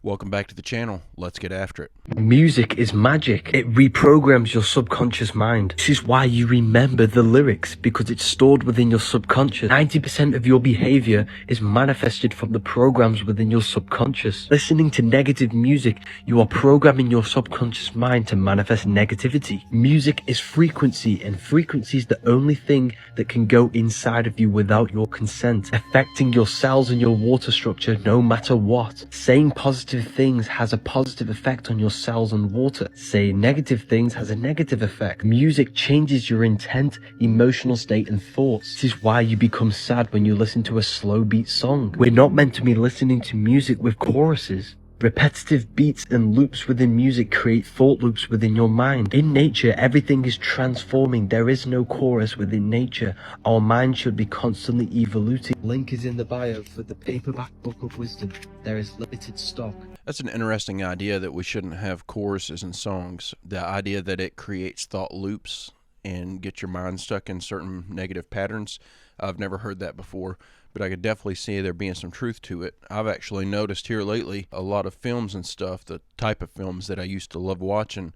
Welcome back to the channel. Let's get after it. Music is magic. It reprograms your subconscious mind. This is why you remember the lyrics, because it's stored within your subconscious. 90% of your behavior is manifested from the programs within your subconscious. Listening to negative music, you are programming your subconscious mind to manifest negativity. Music is frequency, and frequency is the only thing that can go inside of you without your consent, affecting your cells and your water structure no matter what. Saying positive things has a positive effect on your cells and water. Saying negative things has a negative effect. Music changes your intent, emotional state, and thoughts. This is why you become sad when you listen to a slow beat song. We're not meant to be listening to music with choruses. Repetitive beats and loops within music create thought loops within your mind. In nature, everything is transforming. There is no chorus within nature. Our mind should be constantly evoluting. Link is in the bio for the paperback book of wisdom. There is limited stock. That's an interesting idea that we shouldn't have choruses in songs. The idea that it creates thought loops and get your mind stuck in certain negative patterns. I've never heard that before, but I could definitely see there being some truth to it. I've actually noticed here lately a lot of films and stuff, the type of films that I used to love watching,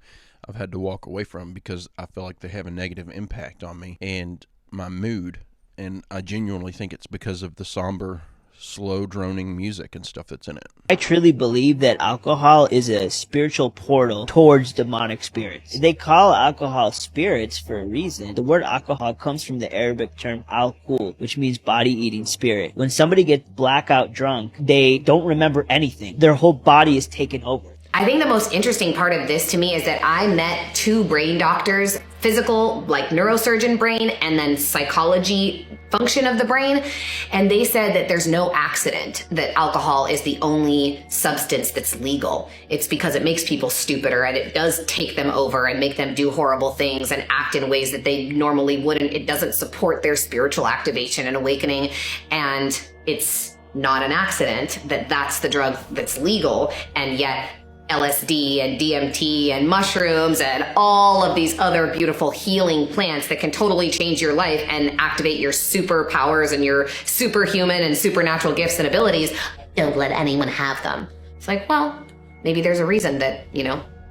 I've had to walk away from because I feel like they have a negative impact on me and my mood. And I genuinely think it's because of the somber, slow droning music and stuff that's in it. I truly believe that alcohol is a spiritual portal towards demonic spirits. They call alcohol spirits for a reason. The word alcohol comes from the Arabic term al-kul, which means body-eating spirit. When somebody gets blackout drunk, they don't remember anything. Their whole body is taken over. I think the most interesting part of this to me is that I met two brain doctors, physical, like neurosurgeon brain, and then psychology function of the brain. And they said that there's no accident that alcohol is the only substance that's legal. It's because it makes people stupider and it does take them over and make them do horrible things and act in ways that they normally wouldn't. It doesn't support their spiritual activation and awakening. And it's not an accident that that's the drug that's legal, and yet LSD and DMT and mushrooms and all of these other beautiful healing plants that can totally change your life and activate your superpowers and your superhuman and supernatural gifts and abilities. Don't let anyone have them. It's like, well, maybe there's a reason that,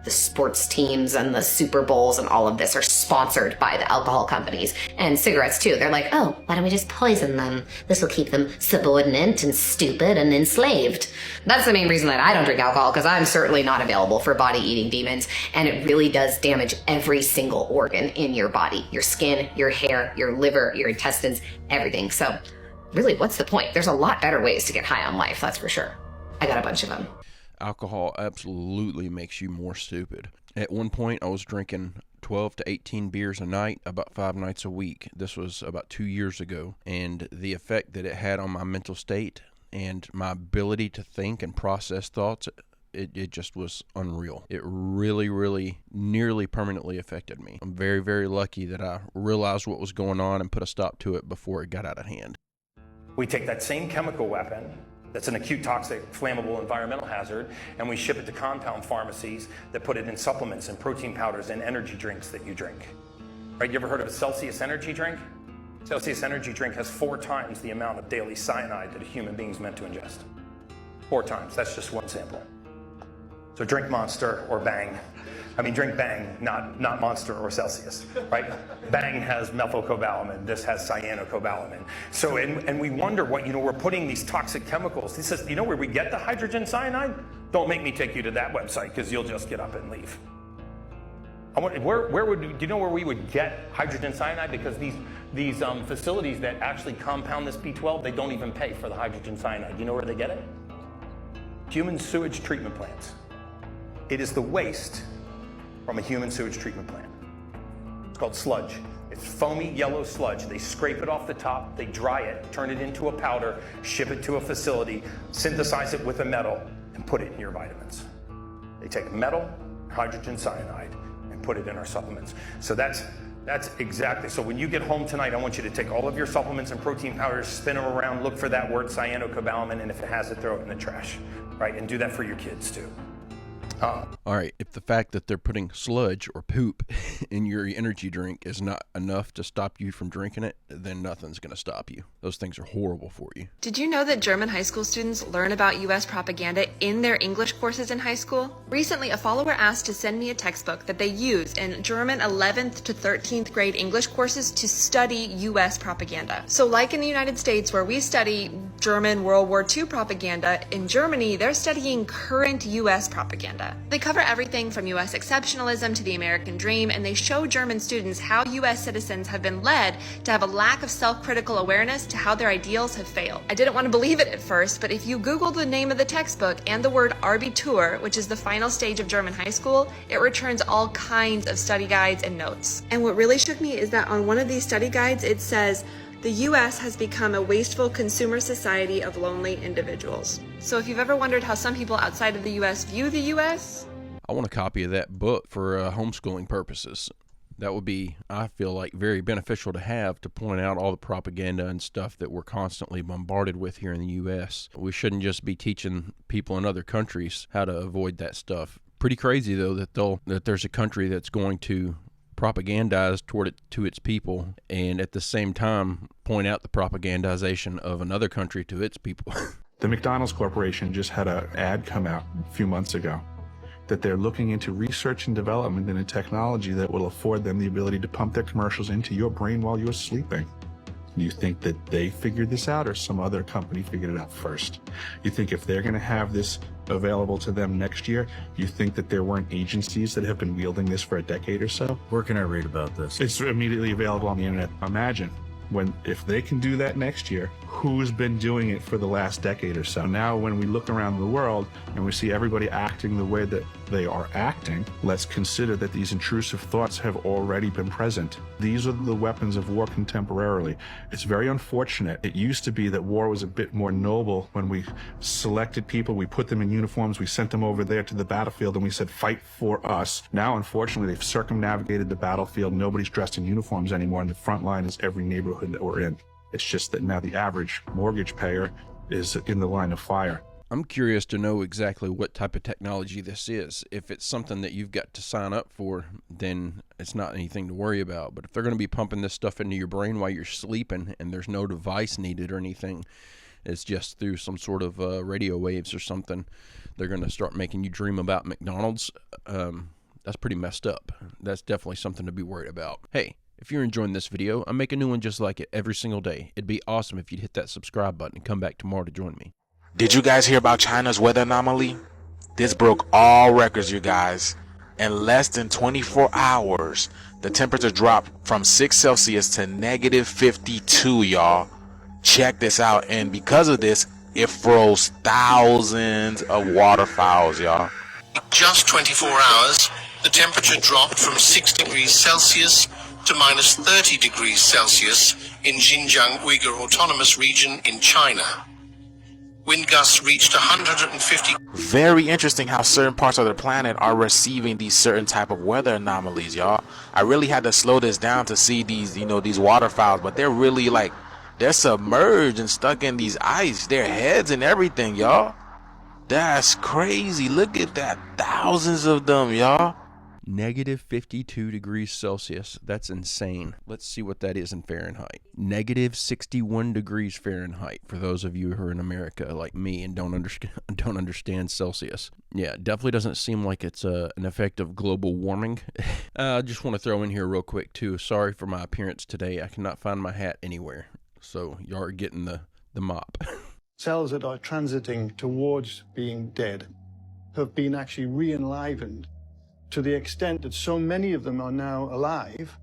the sports teams and the Super Bowls and all of this are sponsored by the alcohol companies, and cigarettes too. They're like, oh, why don't we just poison them? This will keep them subordinate and stupid and enslaved. That's the main reason that I don't drink alcohol, because I'm certainly not available for body-eating demons, and it really does damage every single organ in your body. Your skin, your hair, your liver, your intestines, everything. So really, what's the point? There's a lot better ways to get high on life, that's for sure. I got a bunch of them. Alcohol absolutely makes you more stupid. At one point, I was drinking 12 to 18 beers a night, about 5 nights a week. This was about 2 years ago, and the effect that it had on my mental state and my ability to think and process thoughts, it just was unreal. It really, nearly permanently affected me. I'm very, very lucky that I realized what was going on and put a stop to it before it got out of hand. We take that same chemical weapon that's an acute toxic, flammable environmental hazard, and we ship it to compound pharmacies that put it in supplements and protein powders and energy drinks that you drink. Right? You ever heard of a Celsius energy drink? Celsius energy drink has 4 times the amount of daily cyanide that a human being is meant to ingest. 4 times, that's just one sample. So drink Monster or Bang. Drink Bang, not Monster or Celsius, right? Bang has methylcobalamin, this has cyanocobalamin. So, and we wonder what, we're putting these toxic chemicals. This is, where we get the hydrogen cyanide? Don't make me take you to that website, because you'll just get up and leave. Do you know where we would get hydrogen cyanide? Because these facilities that actually compound this B12, they don't even pay for the hydrogen cyanide. You know where they get it? Human sewage treatment plants. It is the waste from a human sewage treatment plant. It's called sludge. It's foamy yellow sludge. They scrape it off the top, they dry it, turn it into a powder, ship it to a facility, synthesize it with a metal, and put it in your vitamins. They take metal, hydrogen cyanide, and put it in our supplements. So that's exactly, so when you get home tonight, I want you to take all of your supplements and protein powders, spin them around, look for that word cyanocobalamin, and if it has it, throw it in the trash, right? And do that for your kids too. All right, if the fact that they're putting sludge or poop in your energy drink is not enough to stop you from drinking it, then nothing's going to stop you. Those things are horrible for you. Did you know that German high school students learn about US propaganda in their English courses in high school? Recently, a follower asked to send me a textbook that they use in German 11th to 13th grade English courses to study US propaganda. So like in the United States where we study German World War II propaganda, in Germany they're studying current US propaganda. They cover everything from US exceptionalism to the American dream, and they show German students how US citizens have been led to have a lack of self-critical awareness to how their ideals have failed. I didn't want to believe it at first, but if you Google the name of the textbook and the word Abitur, which is the final stage of German high school, it returns all kinds of study guides and notes. And what really shook me is that on one of these study guides it says, "The US has become a wasteful consumer society of lonely individuals." So if you've ever wondered how some people outside of the US view the US, I want a copy of that book for homeschooling purposes. That would be, I feel like, very beneficial to have to point out all the propaganda and stuff that we're constantly bombarded with here in the U.S. We shouldn't just be teaching people in other countries how to avoid that stuff. Pretty crazy, though, that there's a country that's going to propagandize toward it to its people and at the same time point out the propagandization of another country to its people. The McDonald's Corporation just had an ad come out a few months ago that they're looking into research and development in a technology that will afford them the ability to pump their commercials into your brain while you're sleeping. You think that they figured this out or some other company figured it out first? You think if they're going to have this available to them next year, you think that there weren't agencies that have been wielding this for a decade or so? Where can I read about this? It's immediately available on the internet. Imagine if they can do that next year, who's been doing it for the last decade or so? Now, when we look around the world and we see everybody acting the way that they are acting, let's consider that these intrusive thoughts have already been present. These are the weapons of war contemporarily. It's very unfortunate. It used to be that war was a bit more noble when we selected people, we put them in uniforms, we sent them over there to the battlefield and we said, fight for us. Now, unfortunately, they've circumnavigated the battlefield. Nobody's dressed in uniforms anymore, and the front line is every neighborhood that we're in. It's just that now the average mortgage payer is in the line of fire. I'm curious to know exactly what type of technology this is. If it's something that you've got to sign up for, then it's not anything to worry about. But if they're going to be pumping this stuff into your brain while you're sleeping and there's no device needed or anything, it's just through some sort of radio waves or something, they're going to start making you dream about McDonald's. That's pretty messed up. That's definitely something to be worried about. Hey, if you're enjoying this video, I make a new one just like it every single day. It'd be awesome if you'd hit that subscribe button and come back tomorrow to join me. Did you guys hear about China's weather anomaly? This broke all records, you guys. In less than 24 hours, the temperature dropped from 6 Celsius to negative 52, y'all. Check this out. And because of this, it froze thousands of waterfowls, y'all. In just 24 hours, the temperature dropped from 6 degrees Celsius to minus 30 degrees Celsius in Xinjiang Uyghur Autonomous Region in China. Wind gusts reached 150. Very interesting how certain parts of the planet are receiving these certain type of weather anomalies, y'all. I really had to slow this down to see these, these waterfowls, but they're really they're submerged and stuck in these ice, their heads and everything, y'all. That's crazy. Look at that. Thousands of them, y'all. Negative 52 degrees Celsius. That's insane. Let's see what that is in Fahrenheit. Negative 61 degrees Fahrenheit for those of you who are in America like me and don't understand Celsius. Yeah, it definitely doesn't seem like it's an effect of global warming. I just want to throw in here real quick too. Sorry for my appearance today. I cannot find my hat anywhere. So y'all are getting the mop. Cells that are transiting towards being dead have been actually re-enlivened to the extent that so many of them are now alive.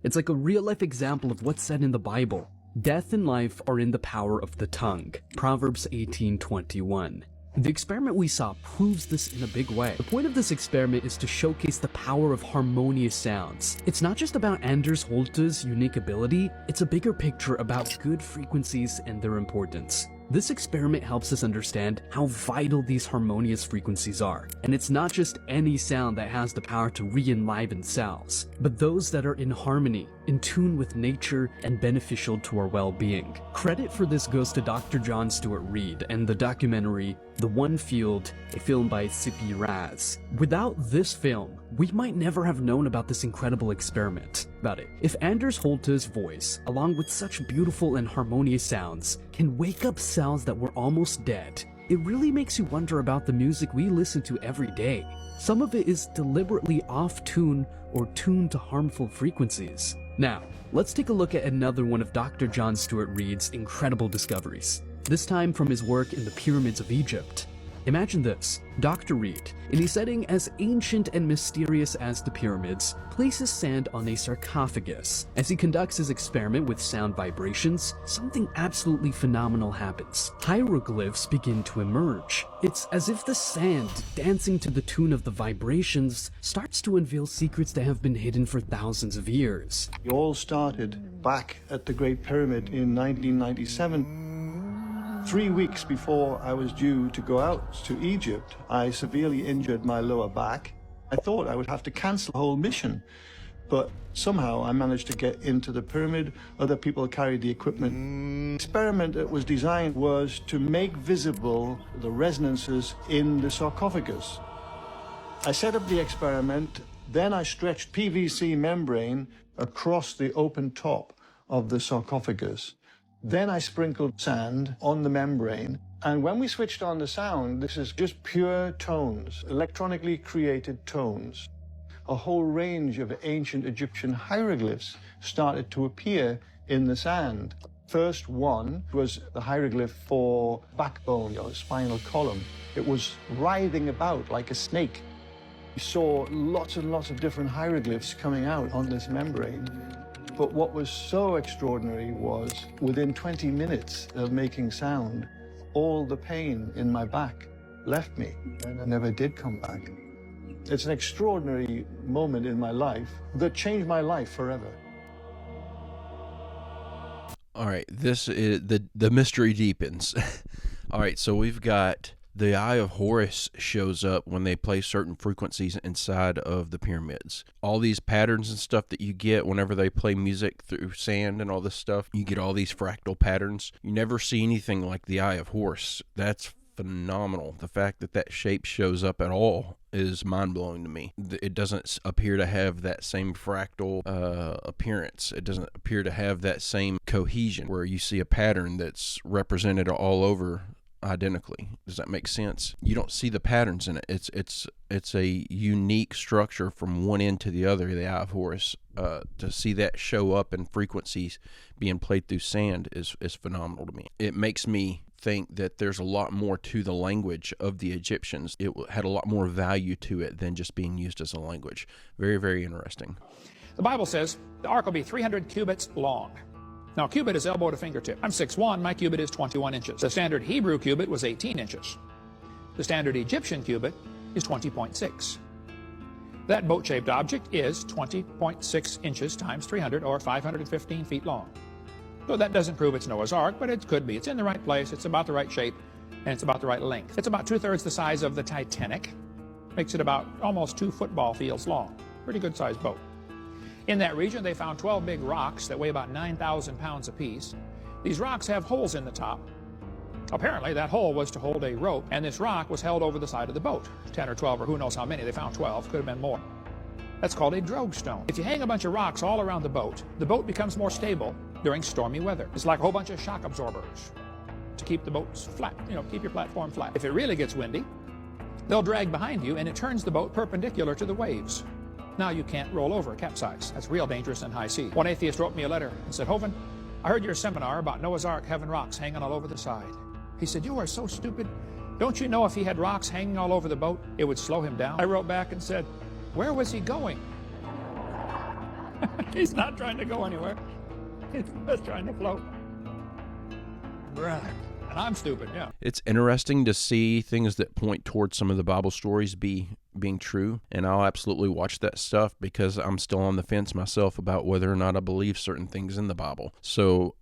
It's like a real-life example of what's said in the Bible. Death and life are in the power of the tongue. Proverbs 18:21. The experiment we saw proves this in a big way. The point of this experiment is to showcase the power of harmonious sounds. It's not just about Anders Holte's unique ability, it's a bigger picture about good frequencies and their importance. This experiment helps us understand how vital these harmonious frequencies are. And it's not just any sound that has the power to re-enliven cells, but those that are in harmony, in tune with nature, and beneficial to our well-being. Credit for this goes to Dr. John Stewart Reed and the documentary The One Field, a film by Sippy Raz. Without this film, we might never have known about this incredible experiment. If Anders Holte's voice, along with such beautiful and harmonious sounds, can wake up cells that were almost dead, it really makes you wonder about the music we listen to every day. Some of it is deliberately off-tune or tuned to harmful frequencies. Now, let's take a look at another one of Dr. John Stewart Reed's incredible discoveries, this time from his work in the pyramids of Egypt. Imagine this: Dr. Reed, in a setting as ancient and mysterious as the pyramids, places sand on a sarcophagus. As he conducts his experiment with sound vibrations, something absolutely phenomenal happens. Hieroglyphs begin to emerge. It's as if the sand, dancing to the tune of the vibrations, starts to unveil secrets that have been hidden for thousands of years. It all started back at the Great Pyramid in 1997. 3 weeks before I was due to go out to Egypt, I severely injured my lower back. I thought I would have to cancel the whole mission, but somehow I managed to get into the pyramid. Other people carried the equipment. The experiment that was designed was to make visible the resonances in the sarcophagus. I set up the experiment, then I stretched PVC membrane across the open top of the sarcophagus. Then I sprinkled sand on the membrane, and when we switched on the sound, this is just pure tones, electronically created tones. A whole range of ancient Egyptian hieroglyphs started to appear in the sand. First one was the hieroglyph for backbone or spinal column. It was writhing about like a snake. We saw lots and lots of different hieroglyphs coming out on this membrane. But what was so extraordinary was, within 20 minutes of making sound, all the pain in my back left me, and I never did come back. It's an extraordinary moment in my life that changed my life forever. All right, this is the mystery deepens. All right, so we've got the Eye of Horus shows up when they play certain frequencies inside of the pyramids. All these patterns and stuff that you get whenever they play music through sand and all this stuff, you get all these fractal patterns. You never see anything like the Eye of Horus. That's phenomenal. The fact that that shape shows up at all is mind-blowing to me. It doesn't appear to have that same fractal appearance. It doesn't appear to have that same cohesion where you see a pattern that's represented all over identically. Does that make sense? You don't see the patterns in it. It's a unique structure from one end to the other, the Eye of Horus. To see that show up in frequencies being played through sand is phenomenal to me. It makes me think that there's a lot more to the language of the Egyptians. It had a lot more value to it than just being used as a language. Very, very interesting. The Bible says the ark will be 300 cubits long. Now, a cubit is elbow to fingertip. I'm 6'1", my cubit is 21 inches. The standard Hebrew cubit was 18 inches. The standard Egyptian cubit is 20.6. That boat-shaped object is 20.6 inches times 300, or 515 feet long. So that doesn't prove it's Noah's Ark, but it could be. It's in the right place, it's about the right shape, and it's about the right length. It's about 2/3 the size of the Titanic. Makes it about almost 2 football fields long. Pretty good sized boat. In that region, they found 12 big rocks that weigh about 9,000 pounds apiece. These rocks have holes in the top. Apparently, that hole was to hold a rope, and this rock was held over the side of the boat. 10 or 12, or who knows how many. They found 12. Could have been more. That's called a drogue stone. If you hang a bunch of rocks all around the boat becomes more stable during stormy weather. It's like a whole bunch of shock absorbers to keep the boats flat, keep your platform flat. If it really gets windy, they'll drag behind you, and it turns the boat perpendicular to the waves. Now you can't roll over, capsize. That's real dangerous in high sea. One atheist wrote me a letter and said, "Hovind, I heard your seminar about Noah's Ark having rocks hanging all over the side." He said, "You are so stupid. Don't you know if he had rocks hanging all over the boat, it would slow him down?" I wrote back and said, "Where was he going?" He's not trying to go anywhere. He's just trying to float. Brother. And I'm stupid, yeah. It's interesting to see things that point towards some of the Bible stories be being true, and I'll absolutely watch that stuff because I'm still on the fence myself about whether or not I believe certain things in the Bible. So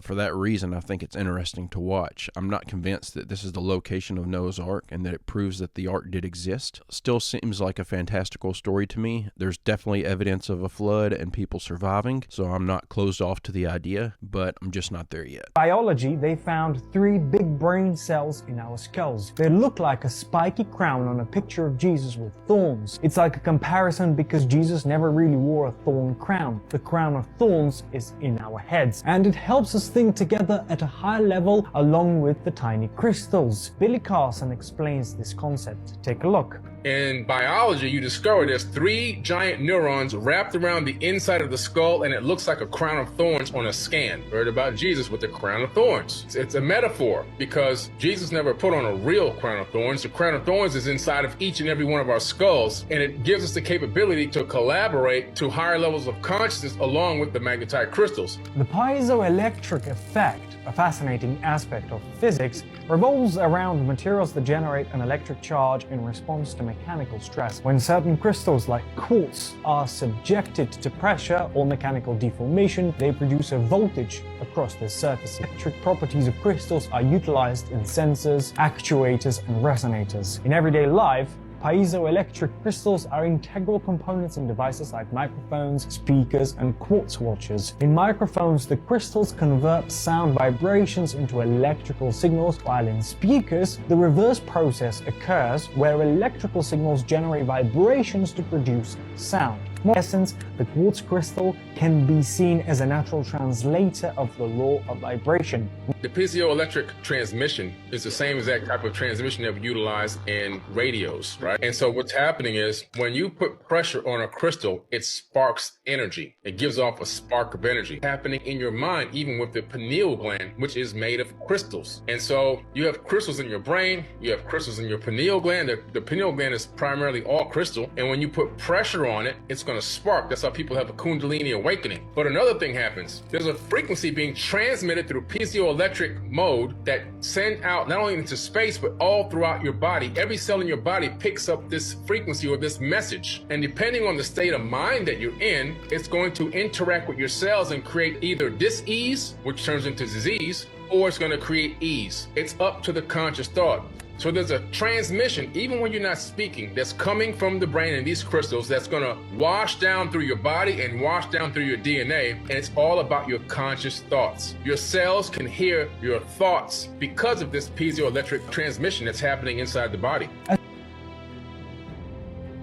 for that reason, I think it's interesting to watch. I'm not convinced that this is the location of Noah's Ark and that it proves that the ark did exist. Still seems like a fantastical story to me. There's definitely evidence of a flood and people surviving, so I'm not closed off to the idea, but I'm just not there yet. Biology, they found 3 big brain cells in our skulls. They look like a spiky crown on a picture of Jesus with thorns. It's like a comparison because Jesus never really wore a thorn crown. The crown of thorns is in our heads, and it helps us think together at a high level along with the tiny crystals. Billy Carson explains this concept. Take a look. In biology, you discover there's 3 giant neurons wrapped around the inside of the skull, and it looks like a crown of thorns on a scan. Heard about Jesus with the crown of thorns. It's a metaphor because Jesus never put on a real crown of thorns. The crown of thorns is inside of each and every one of our skulls, and it gives us the capability to collaborate to higher levels of consciousness along with the magnetite crystals. The piezoelectric effect, a fascinating aspect of physics, revolves around materials that generate an electric charge in response to mechanical stress. When certain crystals like quartz are subjected to pressure or mechanical deformation, they produce a voltage across their surface. Electric properties of crystals are utilized in sensors, actuators, and resonators. In everyday life, piezoelectric crystals are integral components in devices like microphones, speakers, and quartz watches. In microphones, the crystals convert sound vibrations into electrical signals, while in speakers, the reverse process occurs where electrical signals generate vibrations to produce sound. In essence, the quartz crystal can be seen as a natural translator of the law of vibration. The piezoelectric transmission is the same exact type of transmission that we utilize in radios, right? And so what's happening is when you put pressure on a crystal, it sparks energy. It gives off a spark of energy happening in your mind, even with the pineal gland, which is made of crystals. And so you have crystals in your brain, you have crystals in your pineal gland. The pineal gland is primarily all crystal. And when you put pressure on it, it's going to spark. That's how people have a Kundalini awakening. But another thing happens. There's a frequency being transmitted through piezoelectric mode that send out not only into space, but all throughout your body. Every cell in your body picks up this frequency or this message. And depending on the state of mind that you're in, it's going to interact with your cells and create either dis-ease, which turns into disease, or it's going to create ease. It's up to the conscious thought. So there's a transmission, even when you're not speaking, that's coming from the brain and these crystals that's going to wash down through your body and wash down through your DNA. And it's all about your conscious thoughts. Your cells can hear your thoughts because of this piezoelectric transmission that's happening inside the body.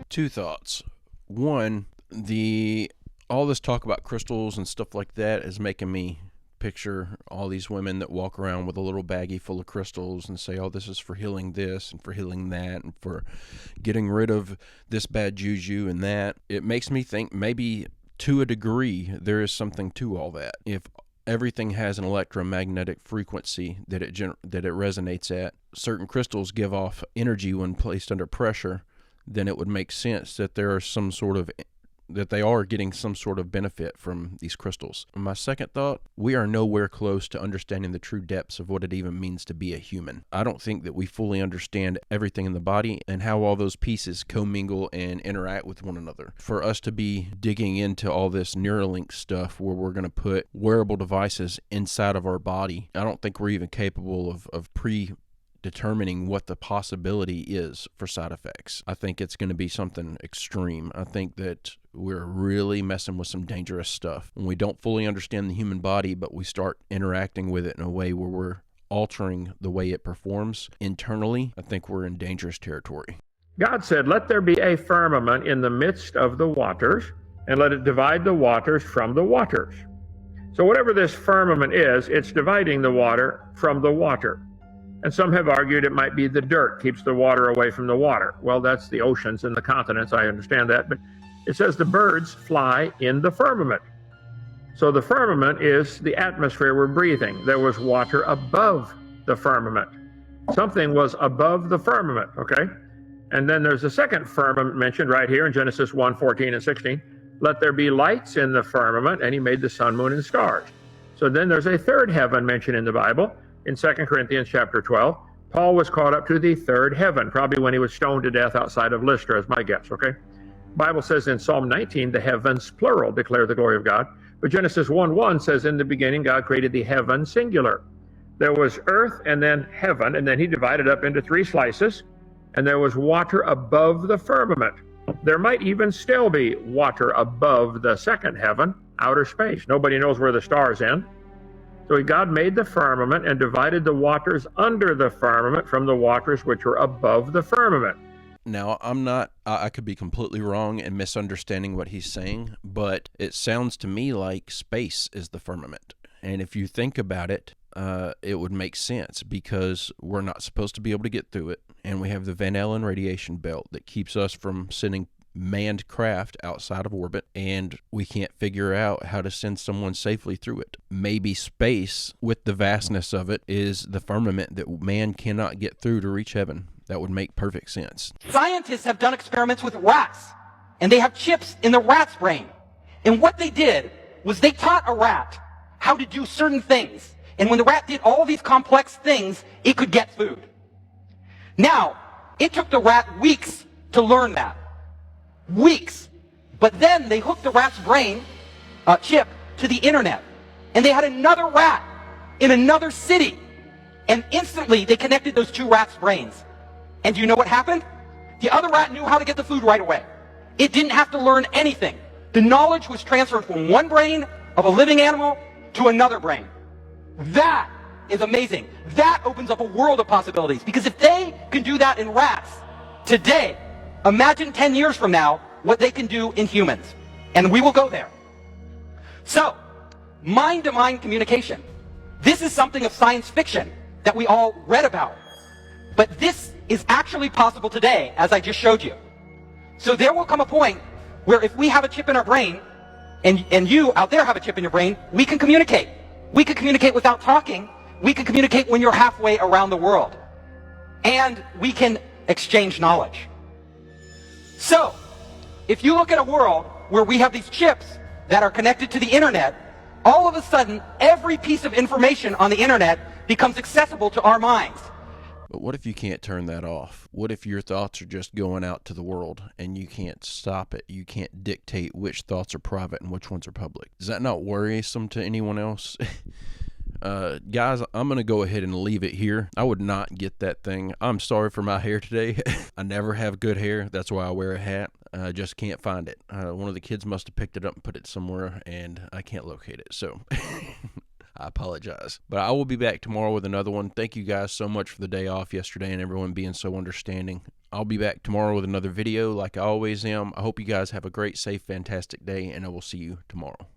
2 thoughts. One, all this talk about crystals and stuff like that is making me picture all these women that walk around with a little baggie full of crystals and say, oh, this is for healing this and for healing that and for getting rid of this bad juju and that. It makes me think maybe to a degree there is something to all that. If everything has an electromagnetic frequency that it resonates at, certain crystals give off energy when placed under pressure, then it would make sense that there are that they are getting some sort of benefit from these crystals. My second thought, we are nowhere close to understanding the true depths of what it even means to be a human. I don't think that we fully understand everything in the body and how all those pieces commingle and interact with one another. For us to be digging into all this Neuralink stuff where we're going to put wearable devices inside of our body, I don't think we're even capable of determining what the possibility is for side effects. I think it's going to be something extreme. I think that we're really messing with some dangerous stuff. When we don't fully understand the human body, but we start interacting with it in a way where we're altering the way it performs internally, I think we're in dangerous territory. God said, let there be a firmament in the midst of the waters, and let it divide the waters from the waters. So whatever this firmament is, it's dividing the water from the water. And some have argued it might be the dirt keeps the water away from the water. Well, that's the oceans and the continents. I understand that. But it says the birds fly in the firmament. So the firmament is the atmosphere we're breathing. There was water above the firmament. Something was above the firmament, okay? And then there's a second firmament mentioned right here in Genesis 1:14 and 16. Let there be lights in the firmament, and he made the sun, moon, and stars. So then there's a third heaven mentioned in the Bible. In 2 Corinthians chapter 12, Paul was caught up to the third heaven, probably when he was stoned to death outside of Lystra, is my guess, okay? Bible says in Psalm 19, the heavens, plural, declare the glory of God. But Genesis 1:1 says, in the beginning, God created the heaven, singular. There was earth and then heaven, and then he divided up into three slices, and there was water above the firmament. There might even still be water above the second heaven, outer space. Nobody knows where the stars end. So God made the firmament and divided the waters under the firmament from the waters which were above the firmament. Now, I could be completely wrong and misunderstanding what he's saying, but it sounds to me like space is the firmament. And if you think about it, it would make sense because we're not supposed to be able to get through it. And we have the Van Allen radiation belt that keeps us from sending manned craft outside of orbit, and we can't figure out how to send someone safely through it. Maybe space, with the vastness of it, is the firmament that man cannot get through to reach heaven. That would make perfect sense. Scientists have done experiments with rats, and they have chips in the rat's brain. And what they did was they taught a rat how to do certain things. And when the rat did all these complex things, it could get food. Now, it took the rat weeks to learn that. Weeks. But then they hooked the rat's brain chip to the internet. And they had another rat in another city. And instantly they connected those two rats' brains. And do you know what happened? The other rat knew how to get the food right away. It didn't have to learn anything. The knowledge was transferred from one brain of a living animal to another brain. That is amazing. That opens up a world of possibilities. Because if they can do that in rats today, imagine 10 years from now what they can do in humans. And we will go there. So, mind-to-mind communication. This is something of science fiction that we all read about. But this is actually possible today, as I just showed you. So there will come a point where if we have a chip in our brain, and you out there have a chip in your brain, we can communicate. We can communicate without talking. We can communicate when you're halfway around the world. And we can exchange knowledge. So, if you look at a world where we have these chips that are connected to the internet, all of a sudden, every piece of information on the internet becomes accessible to our minds. But what if you can't turn that off? What if your thoughts are just going out to the world and you can't stop it? You can't dictate which thoughts are private and which ones are public. Is that not worrisome to anyone else? Guys, I'm going to go ahead and leave it here. I would not get that thing. I'm sorry for my hair today. I never have good hair. That's why I wear a hat. I just can't find it. One of the kids must have picked it up and put it somewhere, and I can't locate it. So I apologize. But I will be back tomorrow with another one. Thank you guys so much for the day off yesterday and everyone being so understanding. I'll be back tomorrow with another video like I always am. I hope you guys have a great, safe, fantastic day, and I will see you tomorrow.